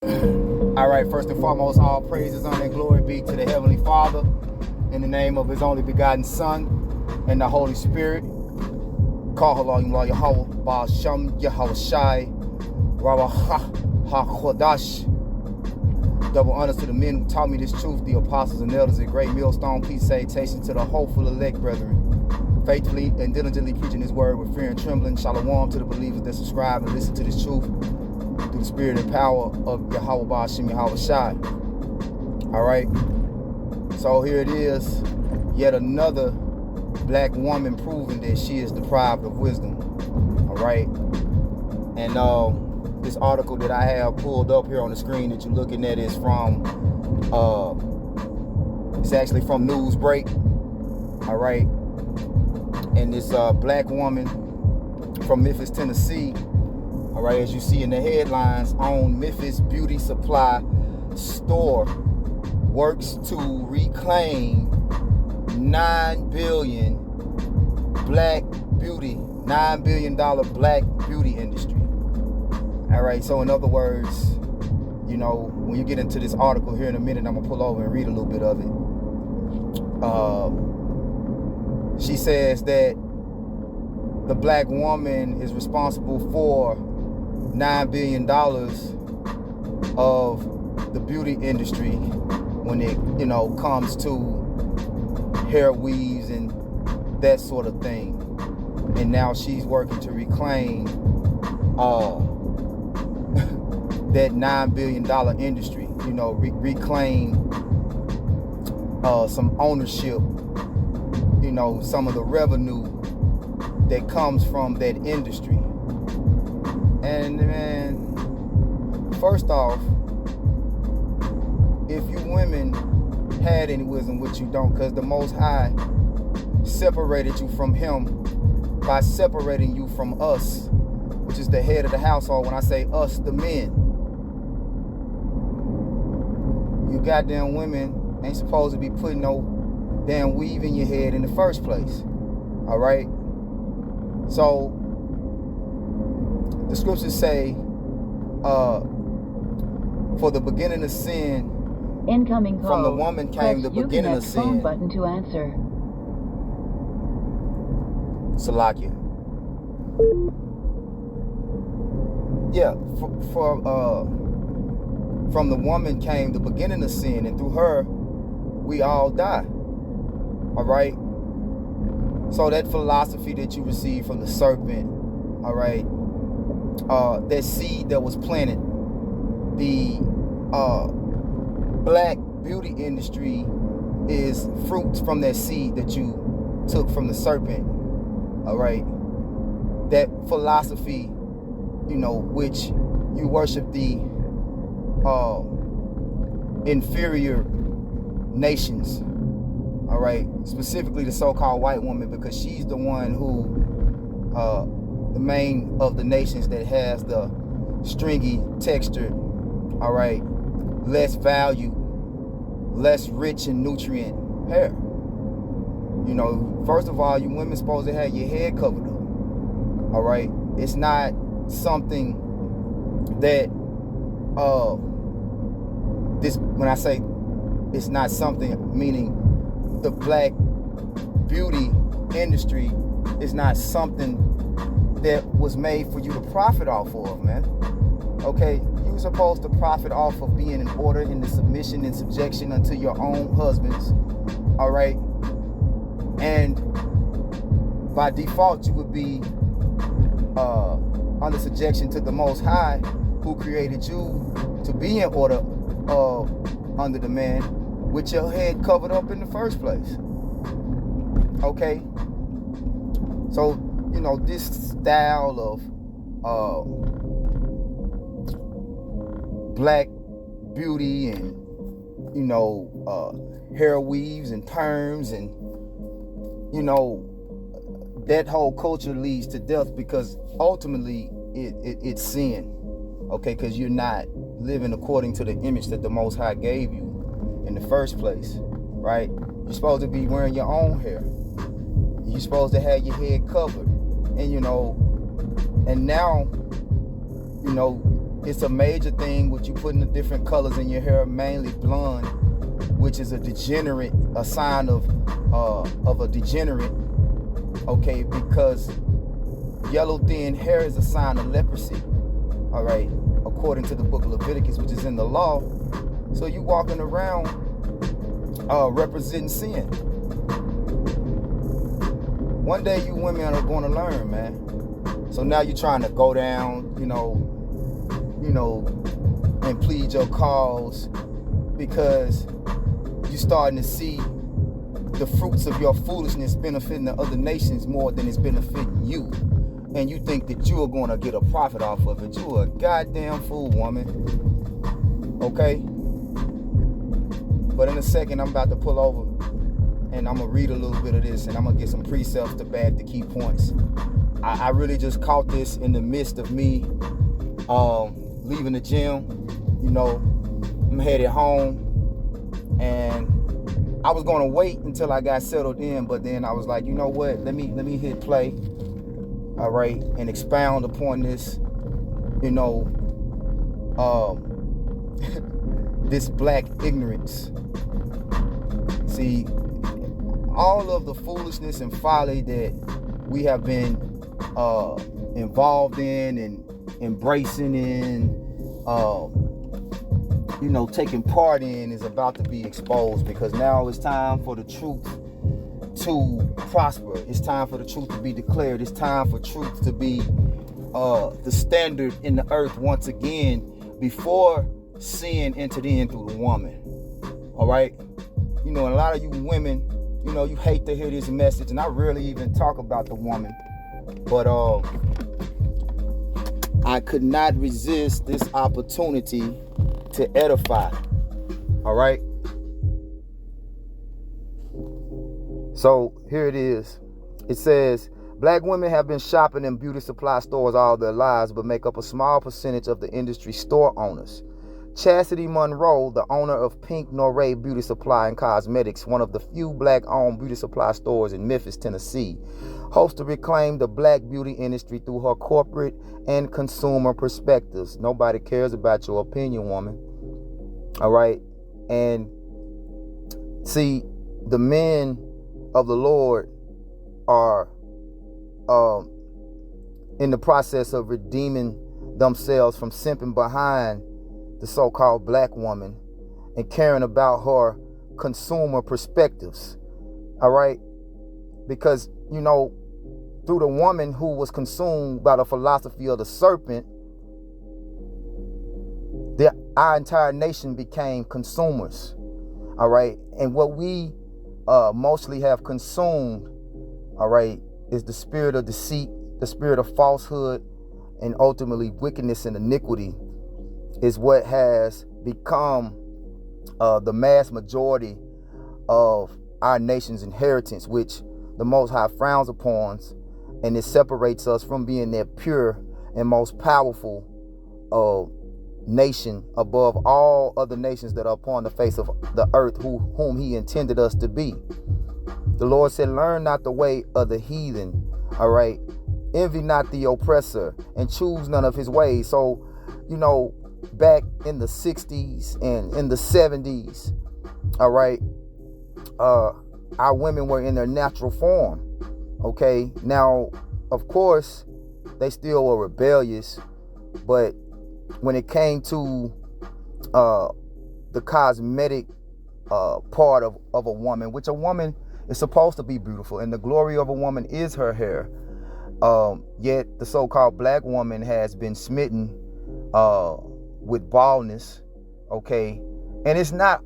All right, first and foremost, all praises, honor, and glory be to the Heavenly Father, in the name of His only begotten Son, and the Holy Spirit. Call Yahweh, Baal Shem, Yahweh Shai, Rawah HaKodash. Double honors to the men who taught me this truth, the apostles and elders at Great Millstone. Peace, salutation to the hopeful elect brethren, faithfully and diligently preaching His word with fear and trembling. Shalom to the believers that subscribe and listen to this truth through the spirit and power of Yahweh Baal Shem, Yahweh Shai. All right, so here it is, yet another black woman proving that she is deprived of wisdom. All right, and this article that I have pulled up here on the screen that you're looking at is from it's actually from Newsbreak. All right, and this black woman from Memphis, Tennessee, all right, as you see in the headlines, on Memphis beauty supply store works to reclaim $9 billion black beauty industry. All right, so in other words, you know, when you get into this article here in a minute, I'm gonna pull over and read a little bit of it. She says that the black woman is responsible for $9 billion of the beauty industry when it, you know, comes to hair weaves and that sort of thing. And now she's working to reclaim that $9 billion industry, you know, reclaim some ownership, you know, some of the revenue that comes from that industry. And man, first off, if you women had any wisdom, which you don't, because the Most High separated you from Him by separating you from us, which is the head of the household. When I say us, the men, you goddamn women ain't supposed to be putting no damn weave in your head in the first place. All right? So the scriptures say, for the beginning of sin, incoming call. From the woman came the beginning of sin. Phone button to answer. Salakia. Yeah, from the woman came the beginning of sin, and through her we all die. All right. So that philosophy that you received from the serpent, all right, that seed that was planted, the black beauty industry is fruits from that seed that you took from the serpent. All right, that philosophy, you know, which you worship the inferior nations. All right, specifically the so-called white woman, because she's the one who, the main of the nations that has the stringy textured, all right, less value, less rich in nutrient hair. You know, first of all, you women supposed to have your head covered up. All right, it's not something that this, when I say it's not something, meaning the black beauty industry is not something that was made for you to profit off of, man. Okay, you're supposed to profit off of being in order, in the submission and subjection unto your own husbands. All right, and by default you would be under subjection to the Most High, who created you to be in order under the man, with your head covered up in the first place. Okay, so you know, this style of black beauty and, you know, hair weaves and perms, and you know, that whole culture leads to death, because ultimately it's sin. Okay, because you're not living according to the image that the Most High gave you in the first place, right? You're supposed to be wearing your own hair. You're supposed to have your head covered. And, you know, and now, you know, It's a major thing with you putting the different colors in your hair, mainly blonde, which is a sign of a degenerate. Okay, because yellow thin hair is a sign of leprosy. All right, according to the book of Leviticus, which is in the law. So you walking around representing sin. One day you women are going to learn, man. So now you're trying to go down, and plead your cause because you're starting to see the fruits of your foolishness benefiting the other nations more than it's benefiting you. And you think that you are going to get a profit off of it. You a goddamn fool, woman. Okay? But in a second, I'm about to pull over and I'm going to read a little bit of this and I'm going to get some precepts to back the key points. I really just caught this in the midst of me leaving the gym. I'm headed home and I was going to wait until I got settled in, but then I was like, you know what? Let me hit play. All right, and expound upon this, this black ignorance. See, all of the foolishness and folly that we have been involved in and embracing in, taking part in is about to be exposed, because now it's time for the truth to prosper. It's time for the truth to be declared. It's time for truth to be the standard in the earth once again, before sin entered in through the woman. All right, and a lot of you women, you hate to hear this message, and I rarely even talk about the woman, but I could not resist this opportunity to edify. All right. So here it is. It says, black women have been shopping in beauty supply stores all their lives, but make up a small percentage of the industry store owners. Chastity Monroe, the owner of Pink Noray Beauty Supply and Cosmetics, one of the few black-owned beauty supply stores in Memphis, Tennessee, hopes to reclaim the black beauty industry through her corporate and consumer perspectives. Nobody cares about your opinion, woman. All right? And see, the men of the Lord are in the process of redeeming themselves from simping behind the so-called black woman and caring about her consumer perspectives. All right? Because, through the woman who was consumed by the philosophy of the serpent, our entire nation became consumers. All right? And what we mostly have consumed, all right, is the spirit of deceit, the spirit of falsehood, and ultimately wickedness and iniquity is what has become the mass majority of our nation's inheritance, which the Most High frowns upon, and it separates us from being that pure and most powerful nation above all other nations that are upon the face of the earth, whom he intended us to be. The Lord said, learn not the way of the heathen, all right? Envy not the oppressor, and choose none of his ways. So, back in the 60s and in the 70s, all right, our women were in their natural form, okay? Now, of course, they still were rebellious, but when it came to the cosmetic part of a woman, which a woman is supposed to be beautiful, and the glory of a woman is her hair, yet the so-called black woman has been smitten with baldness, okay? And it's not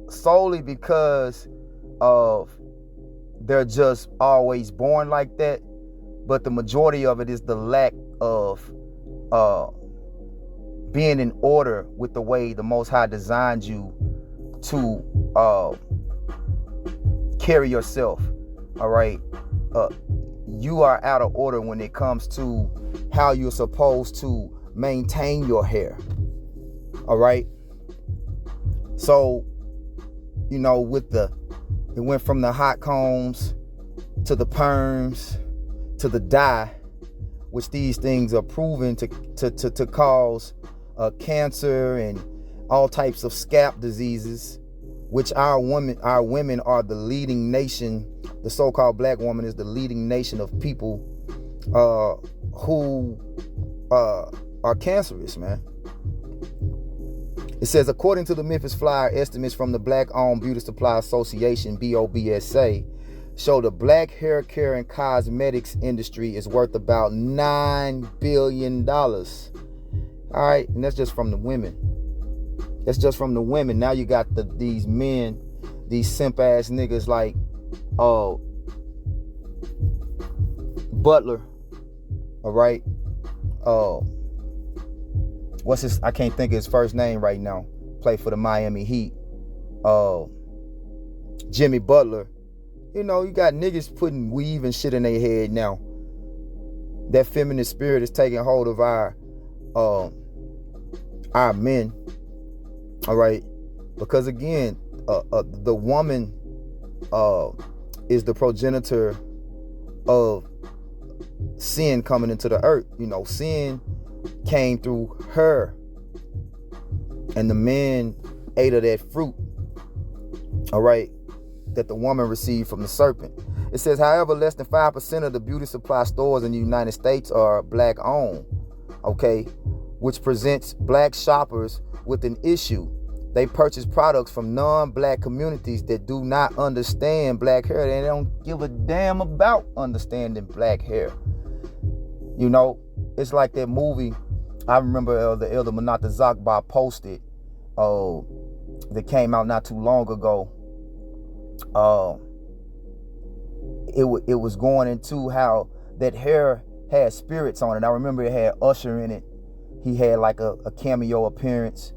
solely because of they're just always born like that, but the majority of it is the lack of being in order with the way the Most High designed you to carry yourself. All right, you are out of order when it comes to how you're supposed to maintain your hair. All right, so it went from the hot combs to the perms to the dye, which these things are proven to cause cancer and all types of scalp diseases, which our women are the leading nation. The so-called black woman is the leading nation of people who are cancerous, man. It says, according to the Memphis Flyer, estimates from the Black-owned Beauty Supply Association, BOBSA, show the black hair care and cosmetics industry is worth about $9 billion. All right, and that's just from the women. That's just from the women. Now you got these men, these simp-ass niggas like Butler, all right? What's his? I can't think of his first name right now. Play for the Miami Heat. Jimmy Butler. You know, you got niggas putting weave and shit in their head now. That feminine spirit is taking hold of our men. All right, because again, the woman is the progenitor of sin coming into the earth. You know, sin came through her, and the men ate of that fruit, all right, that the woman received from the serpent. It says, however, less than 5% of the beauty supply stores in the United States are black owned, okay, which presents black shoppers with an issue. They purchase products from non-black communities that do not understand black hair. They don't give a damn about understanding black hair. You know, it's like that movie. I remember the Elder Manata Zakba posted that came out not too long ago. It was going into how that hair had spirits on it. I remember it had Usher in it. He had like a cameo appearance.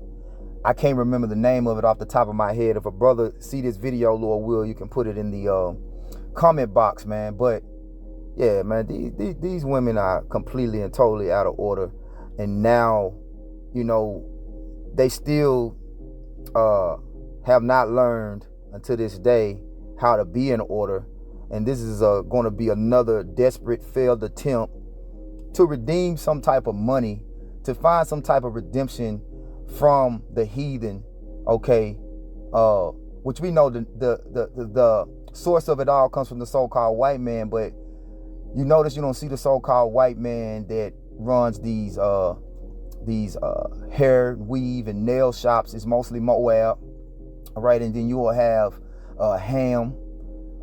I can't remember the name of it off the top of my head. If a brother see this video, Lord will, you can put it in the comment box, man. But yeah, man, these women are completely and totally out of order. And now, you know, they still have not learned until this day how to be in order. And this is going to be another desperate failed attempt to redeem some type of money, to find some type of redemption from the heathen, okay, which we know the source of it all comes from the so-called white man. But you notice you don't see the so-called white man that runs these hair, weave, and nail shops. It's mostly Moab, all right, and then you will have Ham,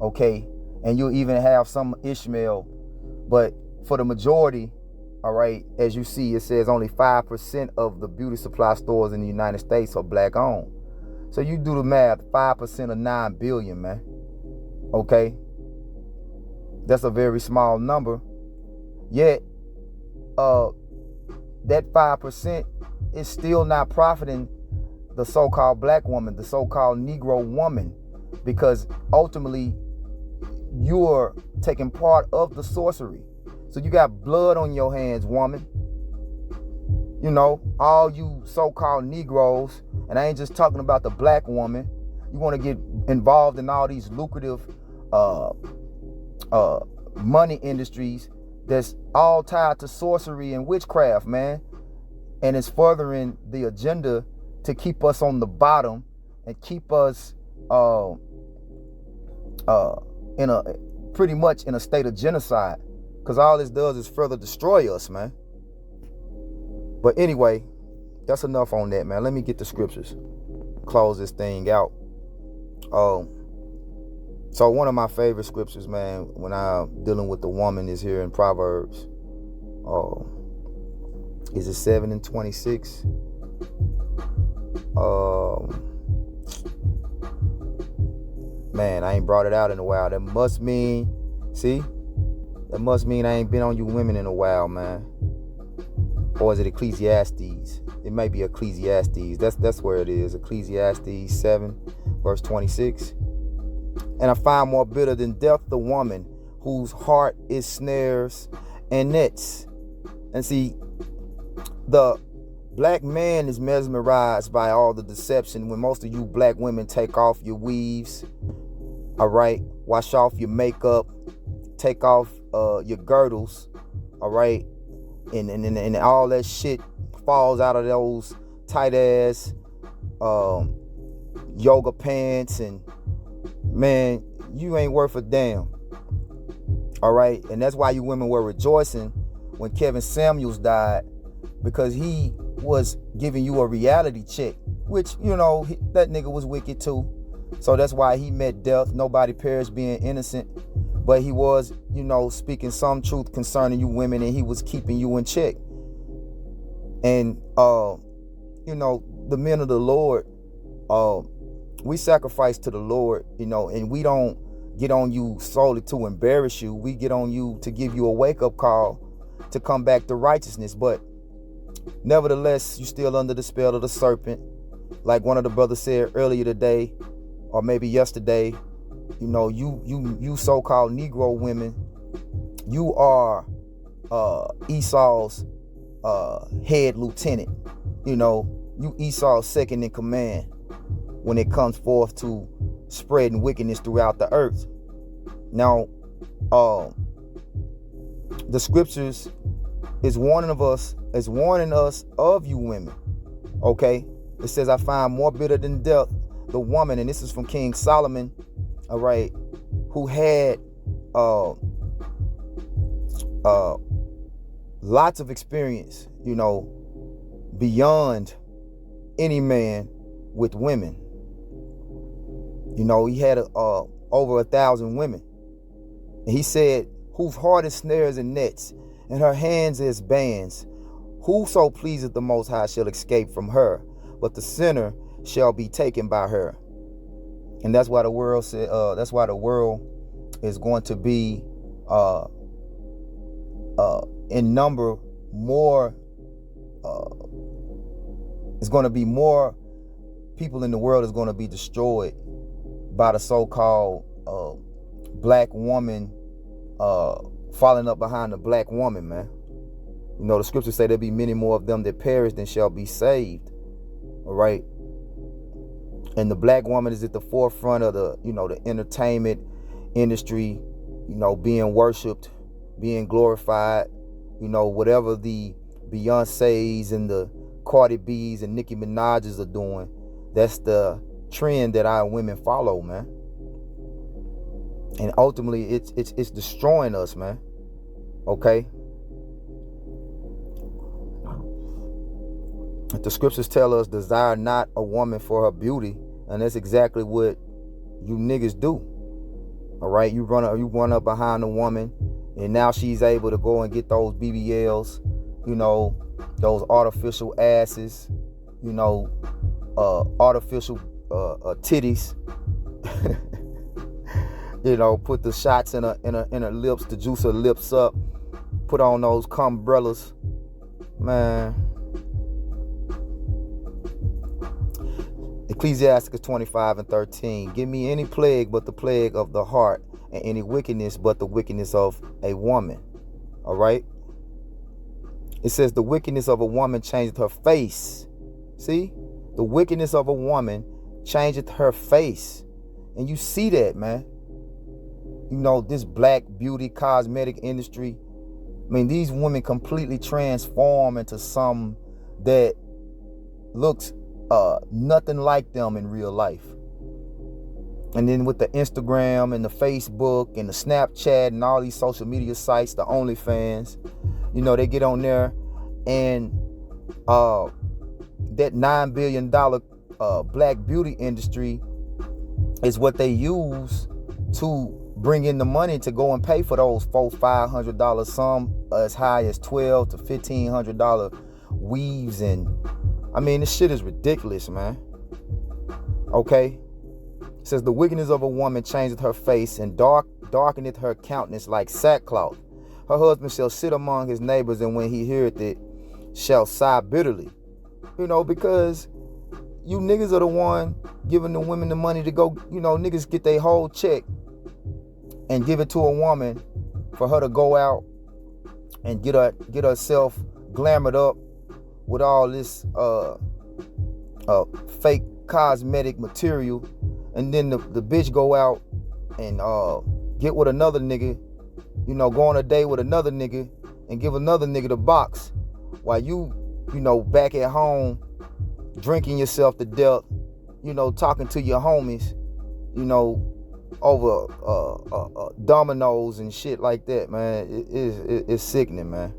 okay, and you'll even have some Ishmael. But for the majority, all right, as you see, it says only 5% of the beauty supply stores in the United States are black owned. So you do the math, 5% of 9 billion, man. Okay? That's a very small number. Yet, that 5% is still not profiting the so-called black woman, the so-called Negro woman, because ultimately you're taking part of the sorcery. So you got blood on your hands, woman. You know, all you so-called Negroes, and I ain't just talking about the black woman. You want to get involved in all these lucrative money industries that's all tied to sorcery and witchcraft, man. And it's furthering the agenda to keep us on the bottom and keep us in a pretty much in a state of genocide. Because all this does is further destroy us, man. But anyway, that's enough on that, man. Let me get the scriptures. Close this thing out. So one of my favorite scriptures, man, when I'm dealing with the woman is here in Proverbs. Is it 7:26? Man, I ain't brought it out in a while. That must mean, see? That must mean I ain't been on you women in a while, man. Or is it Ecclesiastes? It may be Ecclesiastes. That's where it is. Ecclesiastes 7, verse 26. And I find more bitter than death the woman whose heart is snares and nets. And see, the black man is mesmerized by all the deception when most of you black women take off your weaves, all right? Wash off your makeup, take off your girdles, all right? And all that shit falls out of those tight ass yoga pants, and man, you ain't worth a damn. All right, and that's why you women were rejoicing when Kevin Samuels died, because he was giving you a reality check, which, you know, that nigga was wicked too. So that's why he met death. Nobody perished being innocent, but he was, you know, speaking some truth concerning you women, and he was keeping you in check. And you know, the men of the Lord, we sacrifice to the Lord, you know, and we don't get on you solely to embarrass you. We get on you to give you a wake-up call to come back to righteousness. But nevertheless, you still under the spell of the serpent. Like one of the brothers said earlier today, or maybe yesterday, you know, you so-called Negro women, you are Esau's head lieutenant. You know, you Esau's second in command when it comes forth to spreading wickedness throughout the earth. Now, the scriptures is warning us of you women. Okay, it says, I find more bitter than death the woman, and this is from King Solomon, all right, who had lots of experience, you know, beyond any man with women. You know, he had over 1,000 women. And he said, whose heart is snares and nets, and her hands is bands. Whoso pleaseth the Most High shall escape from her, but the sinner shall be taken by her. And that's why the world said, that's why the world is going to be in number more. It's going to be more people in the world is going to be destroyed by the so-called black woman falling up behind the black woman, man. You know, the scriptures say there'll be many more of them that perish than shall be saved. All right. And the black woman is at the forefront of the, you know, the entertainment industry, you know, being worshiped, being glorified, you know, whatever the Beyoncés and the Cardi B's and Nicki Minaj's are doing. That's the trend that our women follow, man. And ultimately, it's destroying us, man. Okay. The scriptures tell us, desire not a woman for her beauty, and that's exactly what you niggas do. All right, you run up behind a woman, and now she's able to go and get those BBLs, you know, those artificial asses, you know, artificial titties. You know, put the shots in her lips to juice her lips up. Put on those cumbrellas, man. Ecclesiasticus 25:13. Give me any plague but the plague of the heart, and any wickedness but the wickedness of a woman. All right. It says the wickedness of a woman changeth her face. See, the wickedness of a woman changeth her face, and you see that, man. You know, this black beauty cosmetic industry. I mean, these women completely transform into some that looks nothing like them in real life. And then with the Instagram and the Facebook and the Snapchat and all these social media sites, the OnlyFans, you know, they get on there, and that $9 billion black beauty industry is what they use to bring in the money to go and pay for those $400-500, some as high as $1,200 to $1,500 weaves. And I mean, this shit is ridiculous, man. Okay. It says the wickedness of a woman changeth her face, and darkeneth her countenance like sackcloth. Her husband shall sit among his neighbors, and when he heareth it, shall sigh bitterly. You know, because you niggas are the one giving the women the money to go, you know, niggas get their whole check and give it to a woman for her to go out and get herself glamored up with all this fake cosmetic material, and then the bitch go out and get with another nigga, you know, go on a date with another nigga and give another nigga the box, while you back at home, drinking yourself to death, talking to your homies, over dominoes and shit like that, man. It's sickening, man.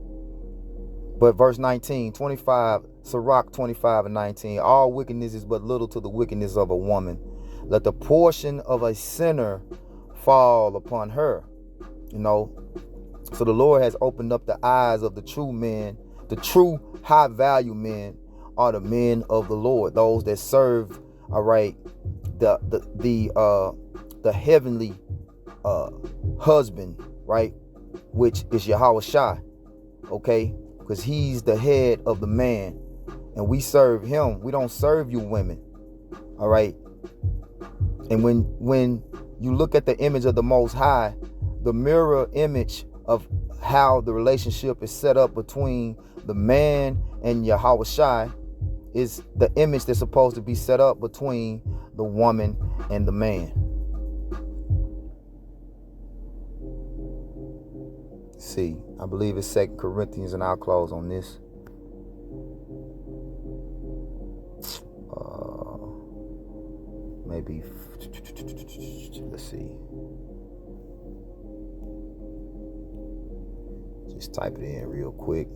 But verse 19, 25, Sirach 25 and 19, all wickedness is but little to the wickedness of a woman. Let the portion of a sinner fall upon her. So the Lord has opened up the eyes of the true men. The true high value men are the men of the Lord, those that serve, all right, the heavenly husband, right, which is Yahweh Shai, okay, because he's the head of the man, and we serve him. We don't serve you women, all right. And when you look at the image of the Most High, the mirror image of how the relationship is set up between the man and Yahweh Shai is the image that's supposed to be set up between the woman and the man. See, I believe it's 2 Corinthians, and I'll close on this. Maybe, let's see. Just type it in real quick.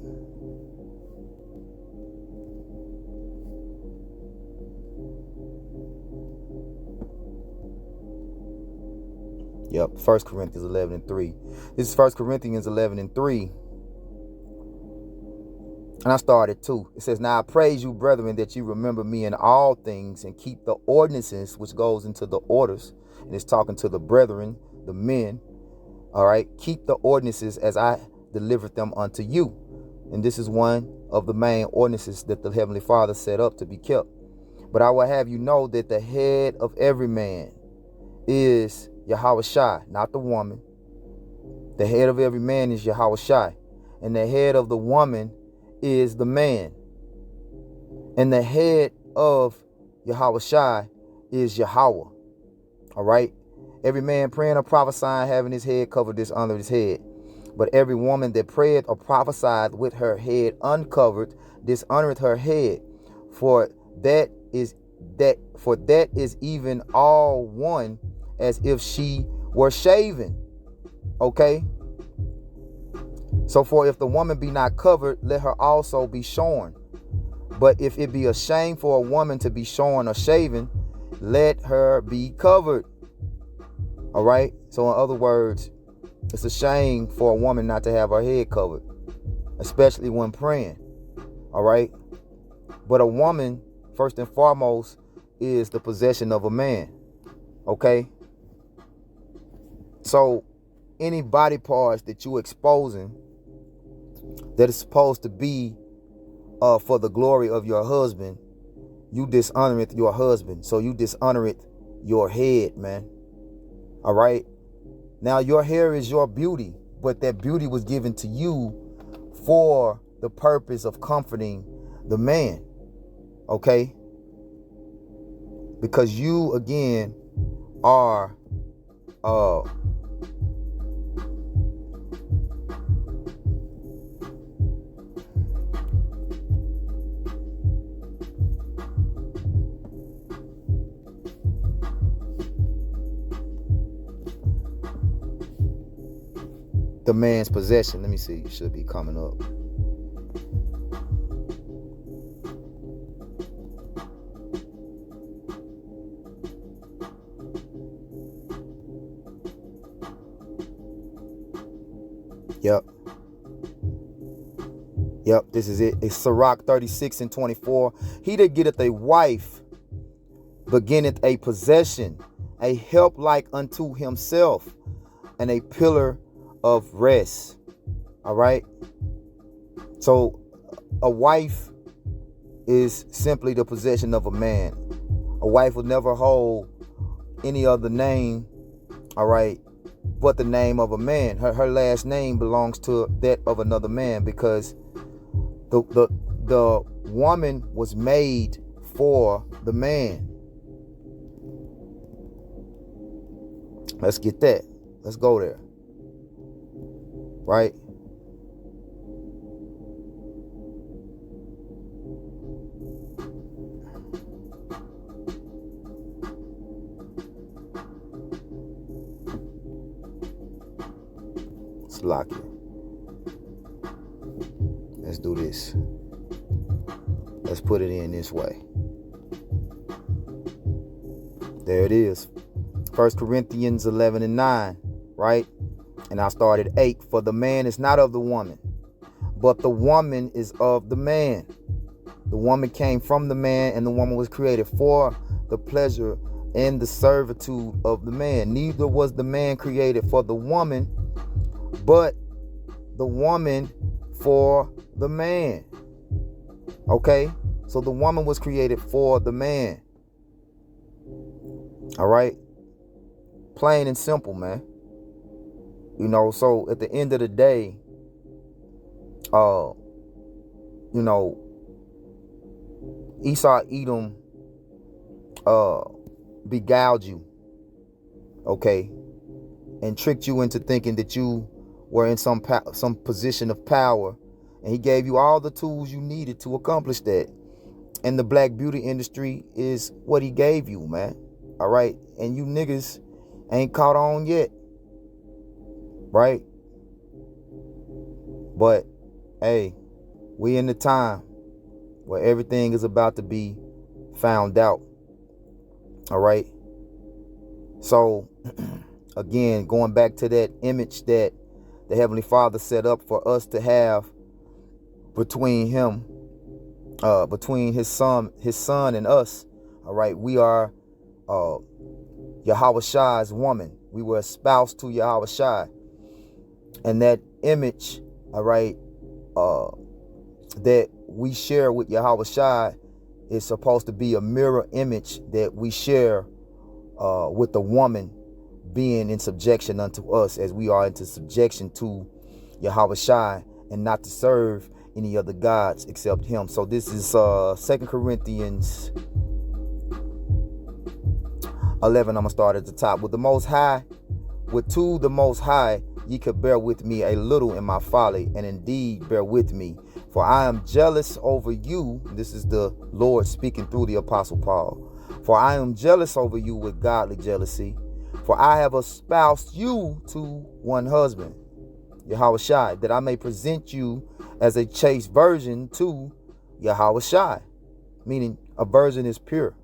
Yep, 1 Corinthians 11 and 3. This is 1 Corinthians 11 and 3. And I started too. It says, now I praise you, brethren, that you remember me in all things and keep the ordinances, which goes into the orders. And it's talking to the brethren, the men. All right. Keep the ordinances as I delivered them unto you. And this is one of the main ordinances that the Heavenly Father set up to be kept. But I will have you know that the head of every man is Yahweh Shai, not the woman. The head of every man is Yahweh Shai. And the head of the woman is the man. And the head of Yahweh Shai is Yahweh. All right. Every man praying or prophesying, having his head covered, dishonoreth his head. But every woman that prayeth or prophesied with her head uncovered, dishonoreth her head. For that is even all one, as if she were shaven. Okay. So for if the woman be not covered, let her also be shorn. But if it be a shame for a woman to be shorn or shaven, let her be covered. All right. So in other words, it's a shame for a woman not to have her head covered, especially when praying. All right. But a woman, first and foremost, is the possession of a man. Okay. So any body parts that you're exposing that is supposed to be for the glory of your husband, you dishonoreth your husband. So you dishonoreth your head, man. All right. Now your hair is your beauty, but that beauty was given to you for the purpose of comforting the man. Okay. Because you again are the man's possession. Let me see. It should be coming up. Yep, this is it. It's Sirach 36 and 24. He that getteth a wife beginneth a possession, a help like unto himself, and a pillar of rest. All right. So a wife is simply the possession of a man. A wife will never hold any other name, all right, but the name of a man. Her last name belongs to that of another man, because the woman was made for the man. Let's get that. Let's go there. Right? Slocky. Let's do this. Let's put it in this way. There it is. 1 Corinthians 11:9, right? And I started 8. For the man is not of the woman, but the woman is of the man. The woman came from the man, and the woman was created for the pleasure and the servitude of the man. Neither was the man created for the woman, but the woman for the man. Okay? So the woman was created for the man. All right? Plain and simple, man. You know, so at the end of the day, you know, Esau, Edom, beguiled you, okay, and tricked you into thinking that you were in some position of power, and he gave you all the tools you needed to accomplish that. And the black beauty industry is what he gave you, man. All right, and you niggas ain't caught on yet, right? But hey, we in the time where everything is about to be found out. All right. So again, going back to that image that the Heavenly Father set up for us to have between him, between his son and us. All right. We are Yahweh Shai's woman. We were espoused to Yahweh Shai. And that image, all right, that we share with Yahweh Shai is supposed to be a mirror image that we share with the woman being in subjection unto us, as we are into subjection to Yahweh Shai, and not to serve any other gods except him. So this is 2 Corinthians 11. I'm gonna start at the top. With the Most High, to the Most High, ye could bear with me a little in my folly, and indeed bear with me, for I am jealous over you. This is the Lord speaking through the Apostle Paul. For I am jealous over you with godly jealousy, for I have espoused you to one husband, Yahweh Shai, that I may present you as a chaste virgin to Yahweh Shai. Meaning a virgin is pure.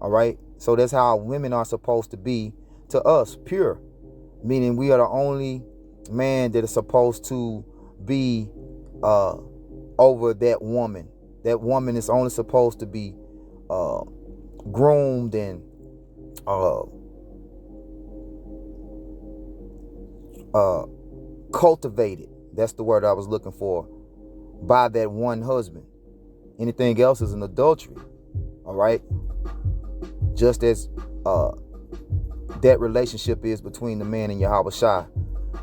All right. So that's how women are supposed to be to us, pure. Meaning we are the only man that is supposed to be over that woman. That woman is only supposed to be groomed and cultivated. That's the word I was looking for. By that one husband. Anything else is an adultery. All right. Just as that relationship is between the man and Yahweh Shai.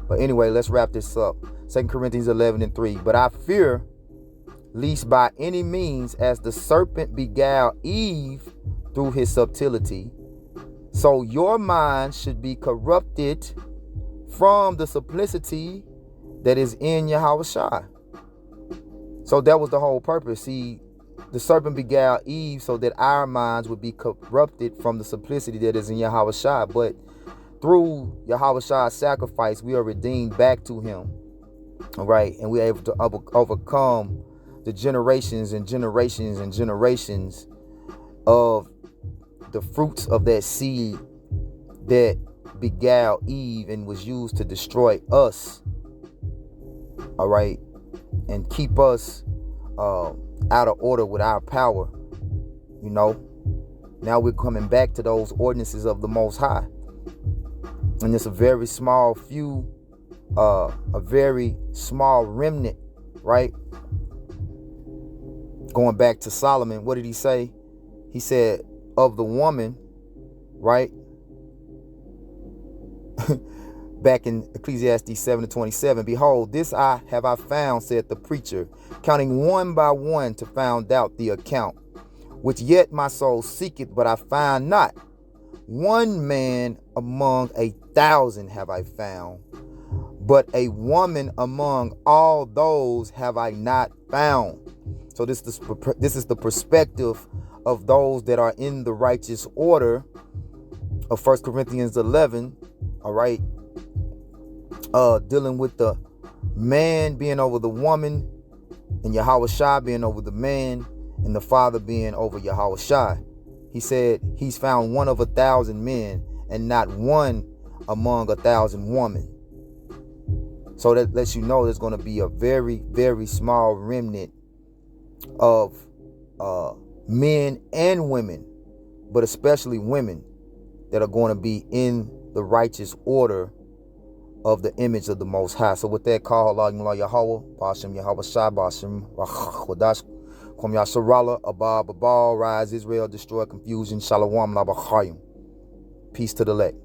But anyway, let's wrap this up. 2 Corinthians 11:3. But I fear, lest by any means, as the serpent beguiled Eve through his subtlety, so your mind should be corrupted from the simplicity that is in Yahweh Shai. So that was the whole purpose. See, the serpent beguiled Eve so that our minds would be corrupted from the simplicity that is in Yahweh Shai. But through Yahweh Shai's sacrifice, we are redeemed back to him. All right. And we are able to overcome the generations and generations and generations of the fruits of that seed that beguiled Eve and was used to destroy us. All right. And keep us out of order with our power. You know, now we're coming back to those ordinances of the Most High. And it's a very small few, a very small remnant, right? Going back to Solomon, what did he say? He said, of the woman, right? Back in Ecclesiastes 7:27, behold, this have I found, said the preacher, counting one by one to find out the account, which yet my soul seeketh, but I find not. One man among 1,000 have I found, but a woman among all those have I not found. So this is the perspective of those that are in the righteous order of 1 Corinthians 11, all right, dealing with the man being over the woman, and Yahweh Shai being over the man, and the father being over Yahweh Shai. He said he's found one of 1,000 men and not one among 1,000 women. So that lets you know there's going to be a very, very small remnant of men and women, but especially women, that are going to be in the righteous order of the image of the Most High. So with that, call Allah Yahweh, Bashem Yahweh Shai, Bashem Wadash, Kwam Yasharala, Abab, Abal, Rise Israel, Destroy Confusion, Shalom, Labachayim. Peace to the elect.